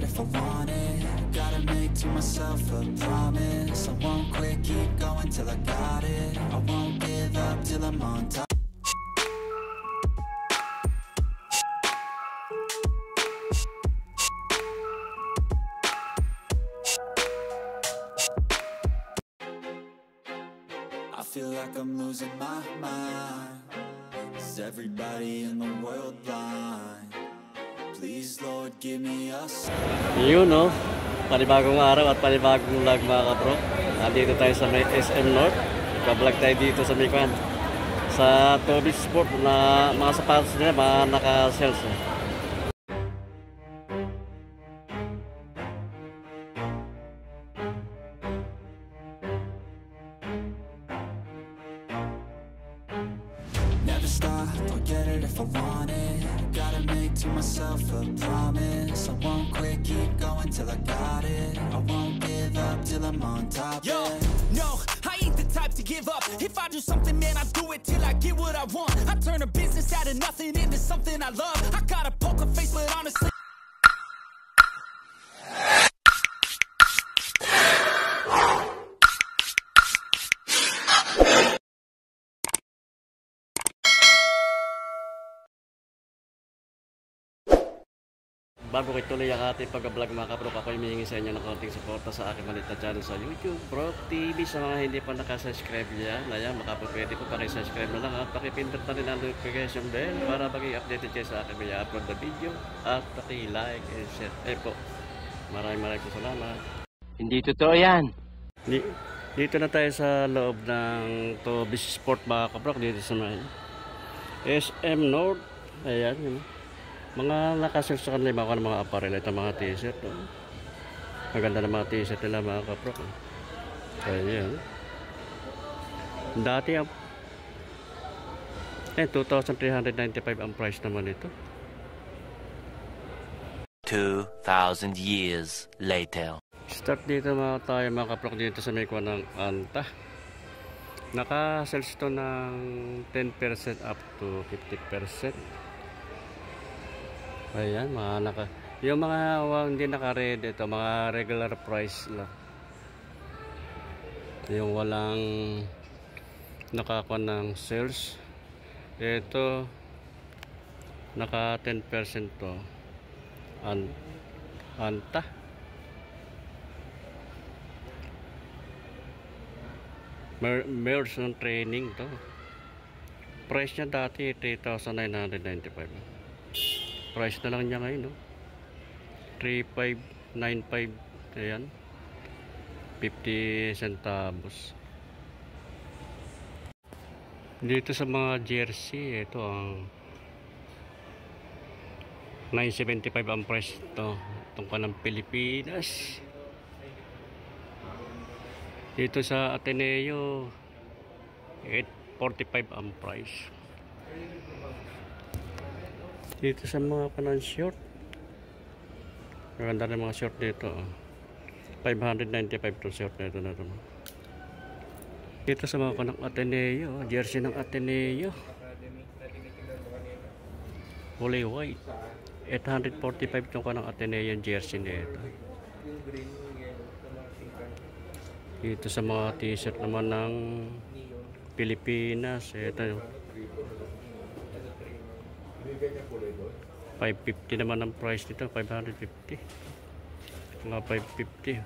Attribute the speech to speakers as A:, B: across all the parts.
A: if I want it. Gotta make to myself a promise. I won't quit, keep going till I got it. I won't give up till I'm on top. I feel like I'm losing my mind. Is everybody in the world blind? Please Lord, give me a sign.
B: Yun no, panibagong araw at panibagong vlog mga kapro. Nandito tayo sa may SM North. Nagpa-vlog tayo dito sa may kwan, sa Toby Sport na mga sapatos nila, mga naka-sales
A: Never stop, I'll get it if I want it. Gotta make to myself a promise. I won't quit, keep going till I got it. I won't give up till I'm on top.
C: Yo, no, I ain't the type to give up. If I do something, man, I do it till I get what I want. I turn a business out of nothing into something I love. I got a poker face, but honestly
B: bago ko ituloy ang ating pag-vlog mga kapro, ako ay humihingi sa inyo ng konting suporta sa aking maliit na channel sa YouTube, Bro TV. Sa mga hindi pa nakasubscribe yan, ayan, makapapwede po pakisubscribe na lang at pakipindot na rin ang notification bell para maging updated kayo sa aking may upload na video at paki-like and share. Po, maraming po salamat.
D: Hindi totoo yan.
B: Dito na tayo sa loob ng Toby Sport mga kapro, dito sa may SM North. Ayan, yun. Mga nakasel sa kanila mga apparel, ito mga t-shirt. Maganda na mga t-shirt nila mga kapro. Ayan. Dati 2,395 ang price naman ito.
D: 2,000 years later.
B: Start dito tayo mga kapro, dito sa may kuha ng Anta. Naka-sales ito ng 10% up to 50%. Ayan, yung mga hindi naka-red, ito mga regular price lang. Yung walang nakakuha ng sales, ito naka 10% to. Anta. Merge ng training to. Price niya dati 3,995. Price na lang niya ngayon, no? 3,595. Ayan, 50 centavos. Dito sa mga jersey, ito ang 975 ang price ito. Itong ka ng Pilipinas. Dito sa Ateneo 845 ang price. Dito sa mga kanang short, maganda na mga short dito, 595 to short na ito na ito. Dito sa mga kanang Ateneo, jersey ng Ateneo, fully white, 845 itong kanang Ateneo jersey na ito. Dito sa mga t-shirt naman ng Pilipinas, ito 550 naman ang price nito, 550, mga 550.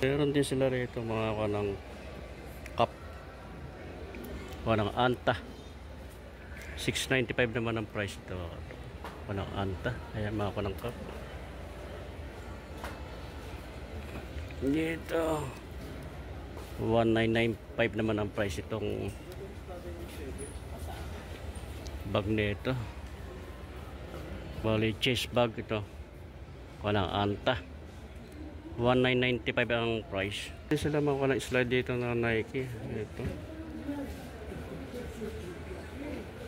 B: Meron din sila rito mga kanang cup, kanang Anta, 695 naman ang price nito, kanang Anta. Ayan mga kanang cup. Dito 1995 naman ang price itong bag nito. Bali chest bag ito, kanang Anta, 1995 ang price. Sila mga kanang slide dito na Nike, ito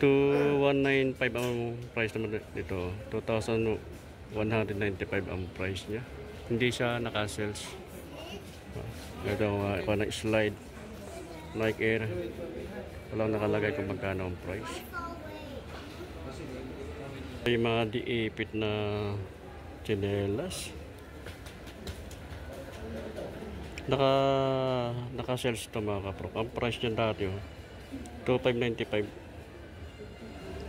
B: 2195 ang price naman dito, 2,195 ang price niya. Hindi siya naka-sales. Ito kanang slide Nike Air, walang nakalagay kung magkano ang price. May mga diipit na tsinelas, Naka-sales to mga kaprok. Ang price niya dati 2,595.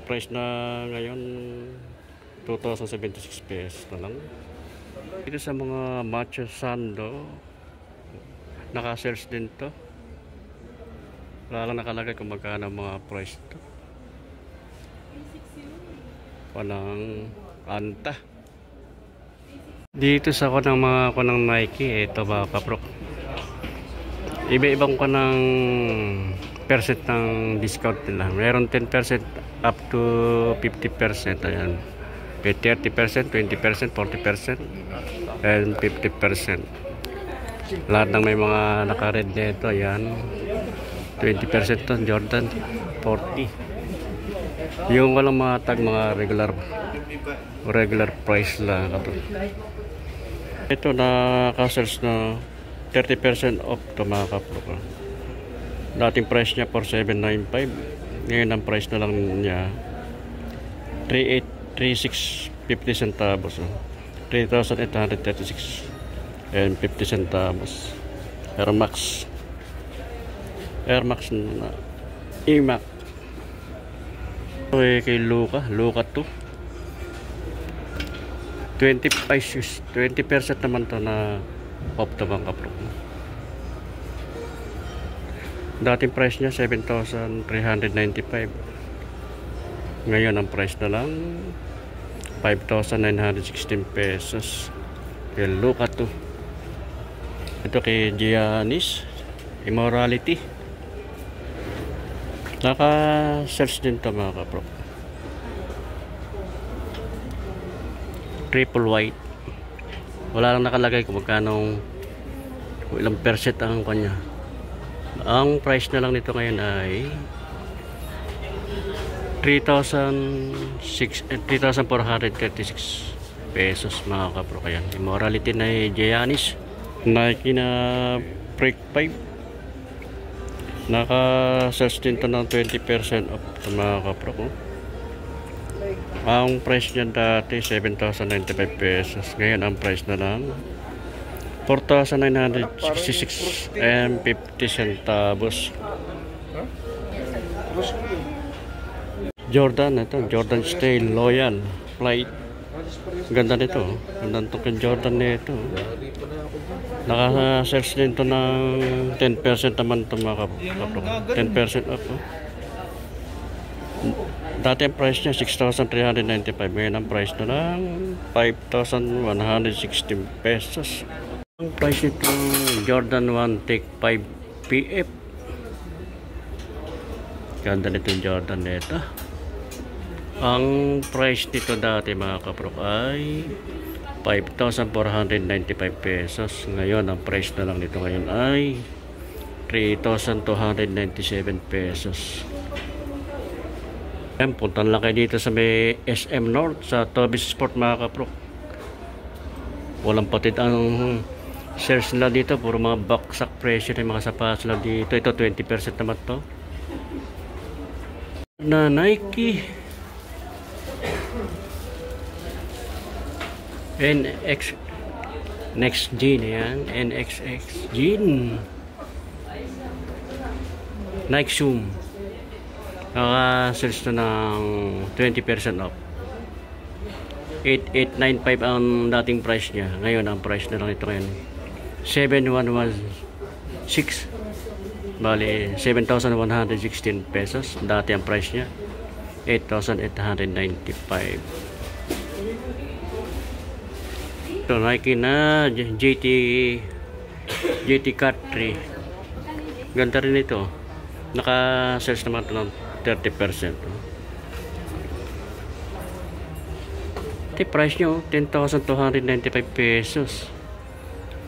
B: Price na ngayon 2,076 pesos na lang. Dito sa mga matcha sando, naka-sales din to. Wala lang nakalagay kung magkano mga price to. Walang anta. Dito sa mga Nike, ito mga kaprok. Iba-ibang ng percent ng discount nila. Meron 10% up to 50%. Ayan. 30%, 20%, 40%, and 50%. Lahat ng may mga naka-red nito, ayan. 20% to, Jordan, 40. Yung walang mga tag, mga regular price lang. Ito naka-sales na 30% off to mga kaprok. Dating price niya for 795. Ngayon ang price na lang niya 3,650 centavos. 3,836 and 50 centavos. Air Max na E-Max. Okay, kay Luca 2. 20% naman to na off to mga kaprok. Dating price niya 7,395. Ngayon ang price na lang 5,916 pesos. Kay Luca 2. Ito kay Giannis Immorality. Naka-search din to mga kaprok. Triple white. Wala lang nakalagay kung magkano, kung ilang percent ang kanya. Ang price na lang nito ngayon ay 3,436 pesos mga kaprok. Ayan. Immorality na Giannis. Nike na Break 5. Naka-search din to ng 20% off mga kaprok. Ang price niya dati 7,095 pesos. Ngayon ang price na lang 4,966 and 50 centavos. Jordan, ito Jordan Style Loyal Flight. Ganda nito. Ganda itong Jordan nito. Naka-search din to ng 10% naman ito mga kaprok. 10% off. Dati ang price niya 6,395. Ngayon ang price na lang 5,116 pesos. Ang price nito Jordan 1 Take 5 PF. Ganda nito Jordan nito. Ang price nito dati mga kaprok ay 5,495 pesos. Ngayon ang price na lang nito ngayon ay 3,297 pesos. Puntan lang kayo dito sa may SM North sa Tobis Sport mga kaprok. Walang patid ang shares nila dito, puro mga baksak presyo ng mga sapatos nila dito. Ito 20% naman to na Nike NX Next Gen. Yan NXX Gen Nike Zoom. Naka-sales na ng 20% off. 8,895 ang dating price niya. Ngayon ang price na lang ito ngayon 7,116. Bali 7,116 pesos. Dati ang price niya 8,895. Ito Nike na GT Cut 3. Ganda rin ito. Naka-sales naman ito ng 30%. Ito price nyo 10,295 pesos.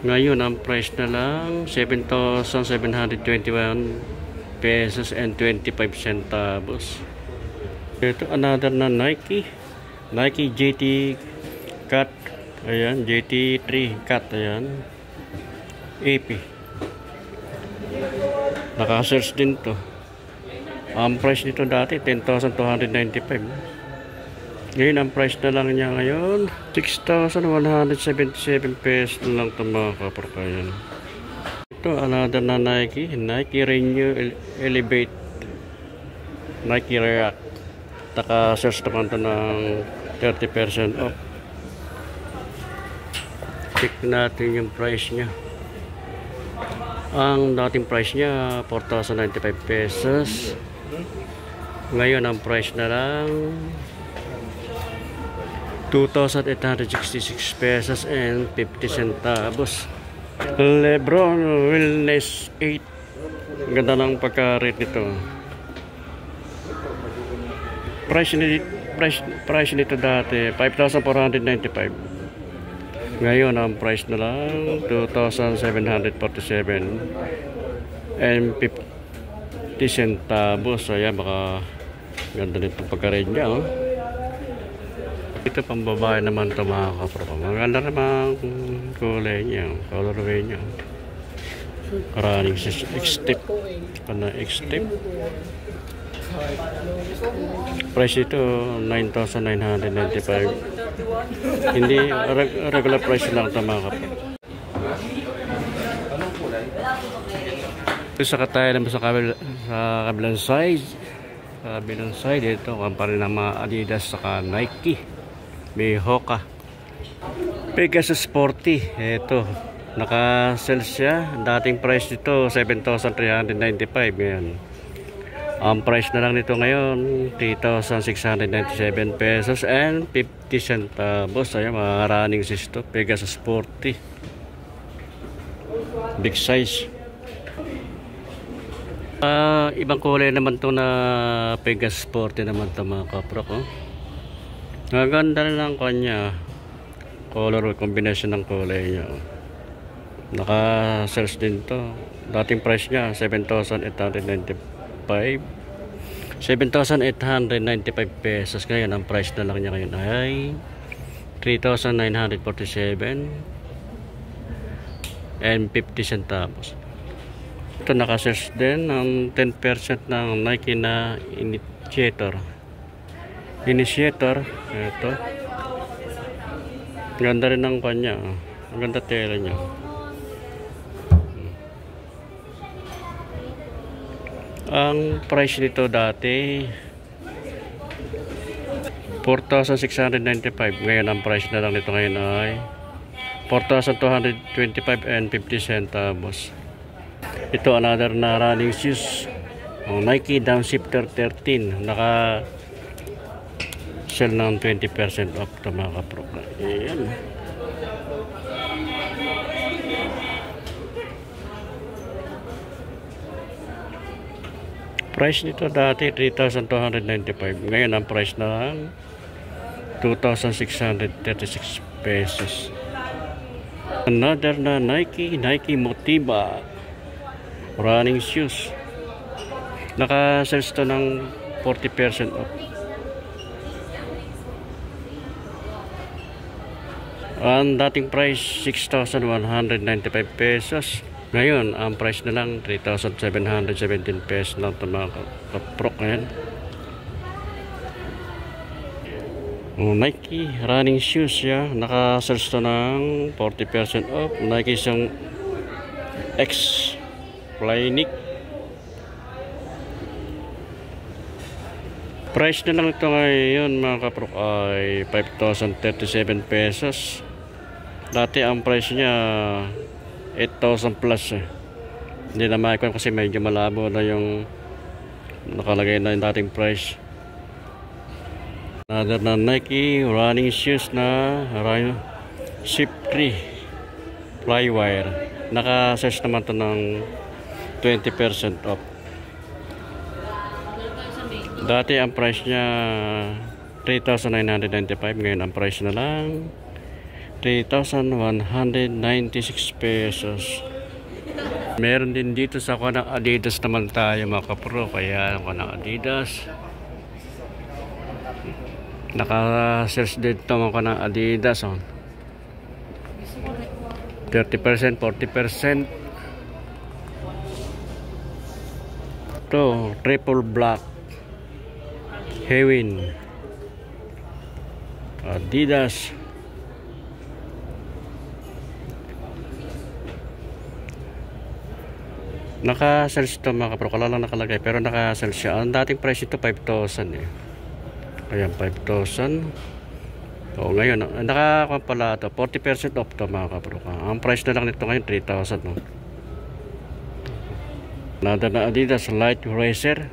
B: Ngayon ang price na lang 7,721 pesos and 25 centavos. Ito another na Nike GT Cut. Ayan, GT3 Cut. Ayan, AP. Naka-search din to. Ang price nito dati 10,295. Ngayon ang price na lang niya ngayon 6,177 pesos na lang ito mga kaprok. Ayan. Ito, another na Nike Renew Elevate, Nike React. Naka-search naman ito ng 30% off. Check natin yung price nya. Ang dating price nya 4,095 pesos. Ngayon ang price na lang 2,866 pesos and 50 centavos. Lebron Wellness 8. Ganda ng pagka-rate nito. Price nito dati 5,495. Ngayon ang price na lang 2,747 and 50 centavos. Ayan, baka ganda nito pagka-rate niya, oh. Ito pang babae naman ito, mga kapro. Maganda naman kulay niya, colorway niya. Running X-Step. X-Step. Price ito 9,995. Hindi regular price lang ito, mga kapro. Ito sa tayo naman sa kabilang side. Sa kabilang side, ito ang pa rin ng mga Adidas saka Nike. May Hoka Pegasus Sporty. Ito, naka-sell siya. Dating price nito 7,395. Ngayon ang price na lang nito ngayon 3,697 pesos and 50 centavos. Ayan, mga running shoes to, Pegasus Sporty, big size. Ibang kulay naman to na Pegasus Sporty naman to, mga kapro ko. Maganda na lang kanya color combination ng kulay niya. Naka-search din to. Dating price niya 7,895 pesos. Ngayon ang price na lang niya ngayon ay 3,947 and 50 centavos. Ito, naka-search din ng 10% ng Nike na Initiator. Ito ganda rin ng kanya, ang ganda tela niya. Ang price nito dati 4,695. Ngayon ang price na lang nito ngayon ay 4,225 and 50 centavos. Ito, another na running shoes, Nike Downshifter 13. Naka sell ng 20% off ito, mga kapro. Ayan. Price nito dati 3,295. Ngayon ang price na lang 2,636 pesos. Another na Nike Motiva running shoes. Naka-sell ito ng 40% off. Ang dating price 6,195 pesos. Ngayon ang price na lang 3,717 pesos lang ito, mga kaprok. Ngayon Nike running shoes ya, naka-sell ito ng 40% off. Nike isang X Flyknit. Price na lang ito ngayon, mga kaprok, ay 5,037 pesos. Dati ang price niya 8,000 plus. Hindi na makikita kasi medyo malabo na yung nakalagay na yung dating price. Another na Nike running shoes na Shift 3 Flywire. Naka-search naman ito ng 20% off. Dati ang price niya 3,995. Ngayon ang price na lang 3,196 pesos. Meron din dito sa kanang Adidas naman tayo, mga kapro. Kaya kanang Adidas, naka-search dito mga kanang Adidas, 30%, 40%. Ito, triple black Hewin Adidas. Naka-sales ito mga kapro, wala lang nakalagay pero naka-sales siya. Ang dating price ito 5,000 eh. Ayan, 5,000. O ngayon, nakakuha pala ito 40% off to mga kapro. Ang price na lang nito ngayon 3,000 no? Nada na Adidas Light Racer,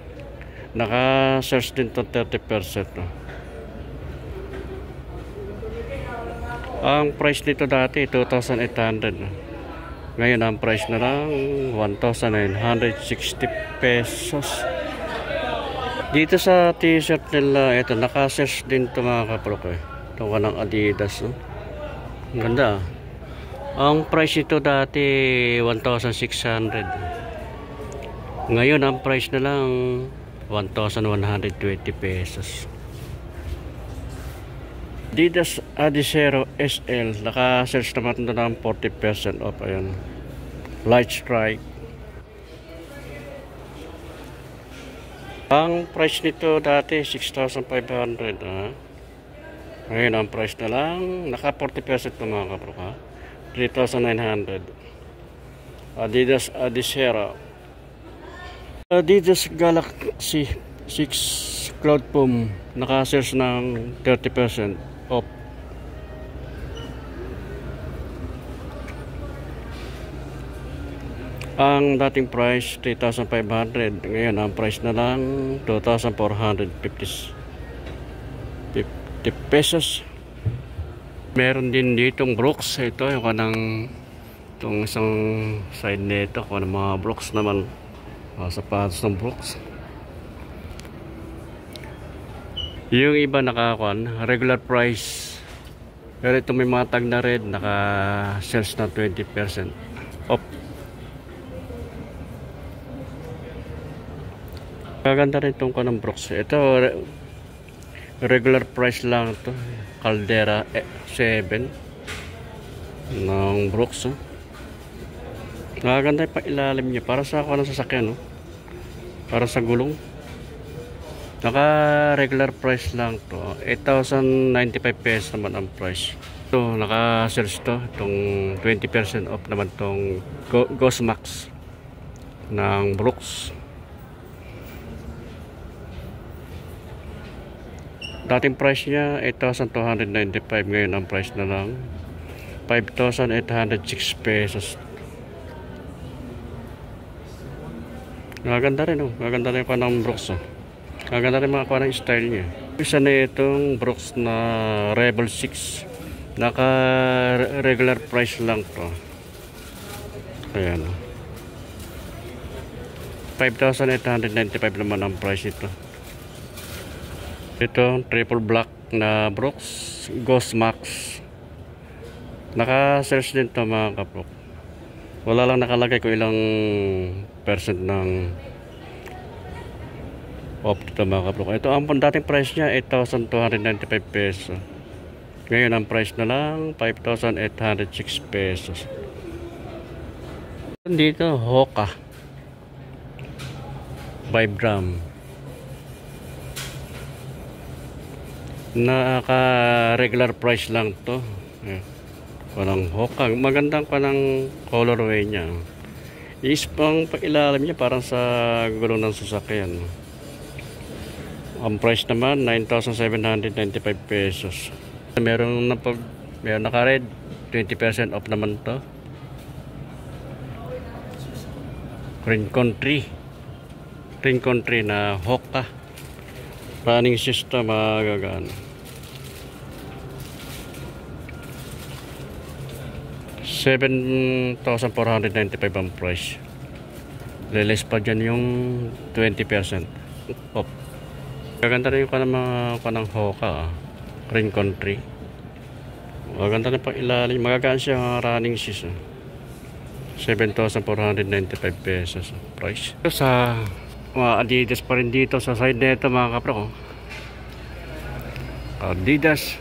B: naka-sales din to 30% no? Ang price nito dati 2,800 no? Ngayon ang price na lang 1,960 pesos. Dito sa t-shirt nila, ito naka-sales din to mga kapro eh. Ito ka ng Adidas no? Ang ganda. Ang price ito dati 1,600. Ngayon ang price na lang 1,120 pesos. Adidas Adizero SL, naka-sales naman ito ng 40% off. Ayan, Light Strike. Ang price nito dati 6,500 ngayon ang price na lang naka 40% na mga kapro 3,900. Adidas Adizero, Adidas Galaxy 6 Cloud Foam, naka-sales ng 30% off. Ang dating price 3,500, ngayon ang price na lang 2,450 pesos. Meron din ditong Brooks. Ito yung kanang itong isang side nito, kung ano mga Brooks naman, sapatos ng Brooks. Yung iba nakakuan regular price, pero ito may mga tag na red, naka sales na 20% off. Kaganda rin itong kanang Brooks. Ito regular price lang to, Caldera 7 ng Brooks. Nakaganda yung pailalim niya, para sa ako ng sasakyan, no? Para sa gulong. Naka regular price lang to, 8,095 pesos naman ang price. Ito naka sales to, itong 20% off naman tong Ghost Max ng Brooks. Dating price niya 8,295, ngayon ang price na lang 5,806 pesos. Maganda rin, oh. Maganda rin pa ng Brooks, oh. Maganda rin mga kuha ng style niya. Isa na itong Brooks na Rebel 6, naka regular price lang to. Ayan, 5,895 naman ang price ito. Ito triple black na Brooks Ghost Max, naka sales din to mga kapro. Wala lang nakalagay kung ilang percent ng off dito mga kapro. Ito ang dating price niya 8,295 pesos. Ngayon ang price na lang 5,806 pesos. Dito Hoka Vibram, naka regular price lang to. Parang Hoka, magandang parang colorway niya. Is pang pailalim niya parang sa gulong ng sasakyan. Ang price naman 9,795 pesos. Meron naka-red 20% off naman to. Rincon Tree na Hoka running system, magagaan. 7,495 ang price. Lilis pa dyan yung 20% off. Maganda rin yung kanang Hoka, Rincon Tree. Maganda rin pang ilalim. Magagaan siya running shoes. 7,495 pesos price. Sa Adidas pa rin dito sa side nito mga kapro. Adidas.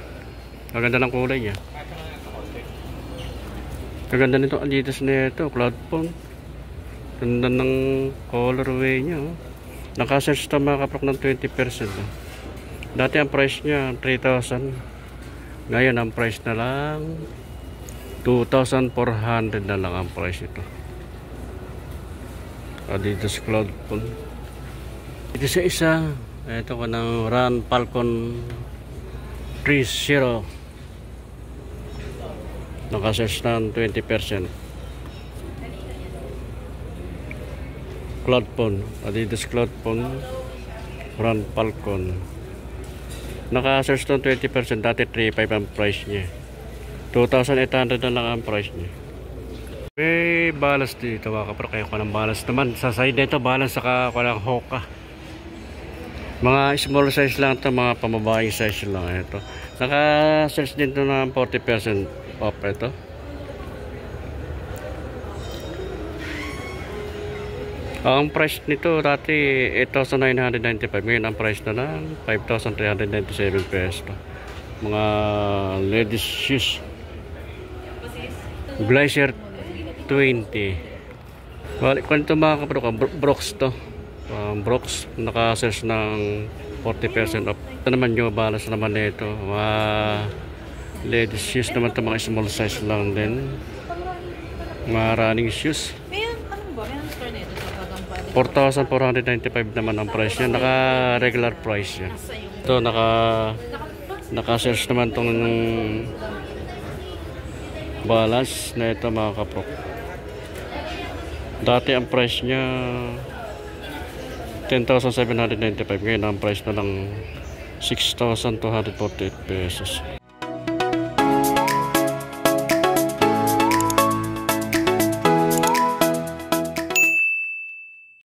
B: Maganda ng kulay niya. Maganda nito Adidas nito, Cloud Foam. Ganda ng colorway niya. Naka-sales ito mga kapro ng 20%. Dati ang price niya 3,000. Ngayon ang price na lang 2,400 na lang ang price ito. Adidas Cloud Phone. Ito sa isa, ito ko ng Run Falcon 30. Nakasearch ng 20%. Cloud Phone, Adidas Cloud Phone, Run Falcon. Nakasearch ng 20%, dati 3,500 ang price niya. 2,800 na lang ang price niya. May balas dito mga kapro, kaya ko ng balas naman. Sa side nito, balas saka ko ng Hoka. Mga small size lang ito, mga pamabahay size lang ito. Naka-search din ito ng 40% off ito. Ang price nito dati 8,995, ngayon ang price na lang 5,397 pesos. Mga ladies shoes, Glacier 20. Balik ko nito mga kapro, Brooks to. Brooks, naka-search ng 40% off. Ito naman yung balas naman nito. Mga ladies shoes naman ito, mga small size lang din. Mga running shoes. 4,495 naman ang price niya. Naka-regular price niya. Ito, naka-search naman itong balance na ito mga kapro. Dati ang price niya 10,795. Ngayon ang price na lang 6,248 pesos.